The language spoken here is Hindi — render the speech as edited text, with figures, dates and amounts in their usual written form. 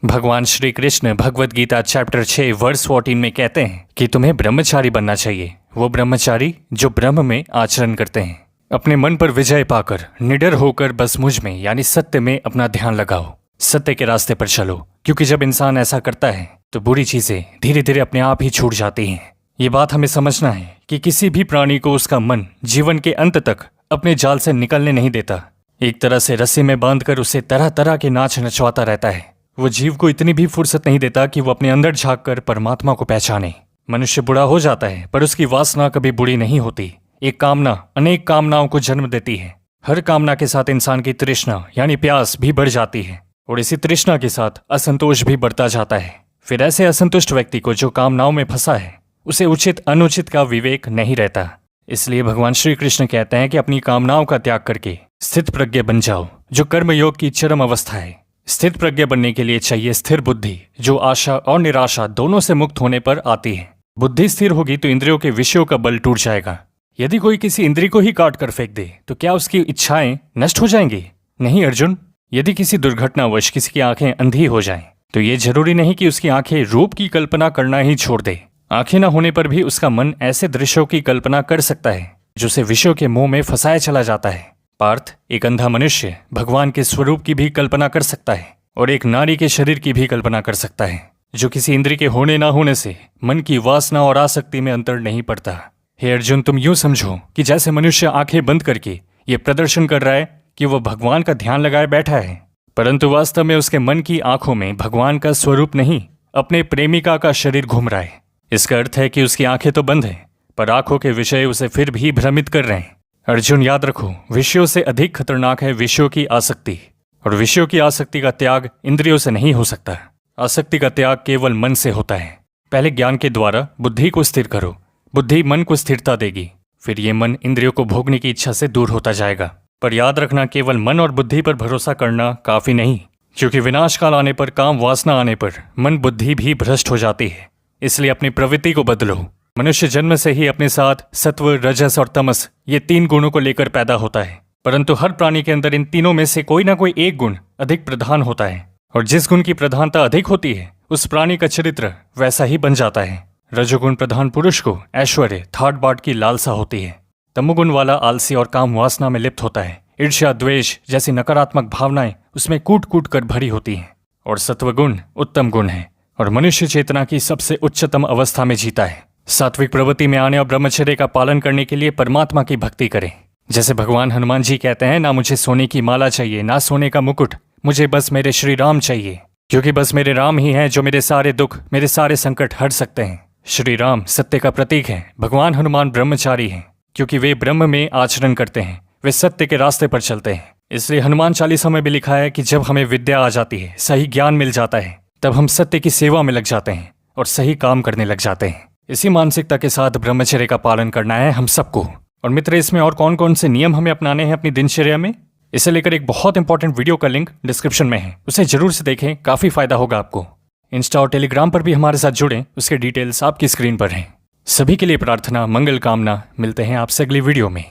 भगवान श्री कृष्ण भगवत गीता चैप्टर 6 वर्स 14 में कहते हैं कि तुम्हें ब्रह्मचारी बनना चाहिए, वो ब्रह्मचारी जो ब्रह्म में आचरण करते हैं। अपने मन पर विजय पाकर निडर होकर बस मुझ में यानी सत्य में अपना ध्यान लगाओ, सत्य के रास्ते पर चलो, क्योंकि जब इंसान ऐसा करता है तो बुरी चीजें धीरे धीरे अपने आप ही छूट जाती हैं। ये बात हमें समझना है कि किसी भी प्राणी को उसका मन जीवन के अंत तक अपने जाल से निकलने नहीं देता। एक तरह से रस्सी में बांधकर उसे तरह तरह के नाच नचवाता रहता है। वो जीव को इतनी भी फुर्सत नहीं देता कि वो अपने अंदर झांककर परमात्मा को पहचाने। मनुष्य बुरा हो जाता है पर उसकी वासना कभी बुरी नहीं होती। एक कामना अनेक कामनाओं को जन्म देती है। हर कामना के साथ इंसान की तृष्णा यानी प्यास भी बढ़ जाती है और इसी तृष्णा के साथ असंतोष भी बढ़ता जाता है। फिर ऐसे असंतुष्ट व्यक्ति को जो कामनाओं में फंसा है उसे उचित अनुचित का विवेक नहीं रहता। इसलिए भगवान श्री कृष्ण कहते हैं कि अपनी कामनाओं का त्याग करके स्थित प्रज्ञ बन जाओ, जो कर्मयोग की चरम अवस्था है। स्थित प्रज्ञ बनने के लिए चाहिए स्थिर बुद्धि, जो आशा और निराशा दोनों से मुक्त होने पर आती है। बुद्धि स्थिर होगी तो इंद्रियों के विषयों का बल टूट जाएगा। यदि कोई किसी इंद्री को ही काट कर फेंक दे तो क्या उसकी इच्छाएं नष्ट हो जाएंगी? नहीं अर्जुन। यदि किसी दुर्घटनावश किसी की आंखें अंधी हो जाएं, तो ये जरूरी नहीं कि उसकी आंखें रूप की कल्पना करना ही छोड़ दे। आंखें न होने पर भी उसका मन ऐसे दृश्यों की कल्पना कर सकता है जो उसे विषयों के मोह में फंसाया चला जाता है। पार्थ, एक अंधा मनुष्य भगवान के स्वरूप की भी कल्पना कर सकता है और एक नारी के शरीर की भी कल्पना कर सकता है, जो किसी इंद्री के होने ना होने से मन की वासना और आसक्ति में अंतर नहीं पड़ता। हे अर्जुन, तुम यूं समझो कि जैसे मनुष्य आंखें बंद करके ये प्रदर्शन कर रहा है कि वह भगवान का ध्यान लगाए बैठा है, परंतु वास्तव में उसके मन की आंखों में भगवान का स्वरूप नहीं, अपने प्रेमिका का शरीर घूम रहा है। इसका अर्थ है कि उसकी आंखें तो बंद हैं, पर आंखों के विषय उसे फिर भी भ्रमित कर रहे हैं। अर्जुन, याद रखो, विषयों से अधिक खतरनाक है विषयों की आसक्ति, और विषयों की आसक्ति का त्याग इंद्रियों से नहीं हो सकता। आसक्ति का त्याग केवल मन से होता है। पहले ज्ञान के द्वारा बुद्धि को स्थिर करो, बुद्धि मन को स्थिरता देगी, फिर ये मन इंद्रियों को भोगने की इच्छा से दूर होता जाएगा। पर याद रखना, केवल मन और बुद्धि पर भरोसा करना काफी नहीं, क्योंकि विनाश काल आने पर, काम वासना आने पर मन बुद्धि भी भ्रष्ट हो जाती है। इसलिए अपनी प्रवृत्ति को बदलो। मनुष्य जन्म से ही अपने साथ सत्व, रजस और तमस ये 3 गुणों को लेकर पैदा होता है, परंतु हर प्राणी के अंदर इन तीनों में से कोई ना कोई एक गुण अधिक प्रधान होता है, और जिस गुण की प्रधानता अधिक होती है उस प्राणी का चरित्र वैसा ही बन जाता है। रजोगुण प्रधान पुरुष को ऐश्वर्य, थाट बाट की लालसा होती है। तमोगुण वाला आलसी और काम वासना में लिप्त होता है। ईर्ष्या, द्वेष जैसी नकारात्मक भावनाएं उसमें कूट कूट कर भरी होती हैं। और सत्वगुण उत्तम गुण है और मनुष्य चेतना की सबसे उच्चतम अवस्था में जीता है। सात्विक प्रवृत्ति में आने और ब्रह्मचर्य का पालन करने के लिए परमात्मा की भक्ति करें। जैसे भगवान हनुमान जी कहते हैं, ना मुझे सोने की माला चाहिए, ना सोने का मुकुट, मुझे बस मेरे श्री राम चाहिए, क्योंकि बस मेरे राम ही हैं जो मेरे सारे दुख, मेरे सारे संकट हट सकते हैं। श्री राम सत्य का प्रतीक है। भगवान हनुमान ब्रह्मचारी हैं, क्योंकि वे ब्रह्म में आचरण करते हैं, वे सत्य के रास्ते पर चलते हैं। इसलिए हनुमान चालीसा में भी लिखा है कि जब हमें विद्या आ जाती है, सही ज्ञान मिल जाता है, तब हम सत्य की सेवा में लग जाते हैं और सही काम करने लग जाते हैं। इसी मानसिकता के साथ ब्रह्मचर्य का पालन करना है हम सबको। और मित्र, इसमें और कौन कौन से नियम हमें अपनाने हैं अपनी दिनचर्या में, इसे लेकर एक बहुत इंपॉर्टेंट वीडियो का लिंक डिस्क्रिप्शन में है, उसे जरूर से देखें, काफी फायदा होगा आपको। इंस्टा और टेलीग्राम पर भी हमारे साथ जुड़ें, उसके डिटेल्स आपकी स्क्रीन पर हैं। सभी के लिए प्रार्थना, मंगल कामना। मिलते हैं आपसे अगली वीडियो में।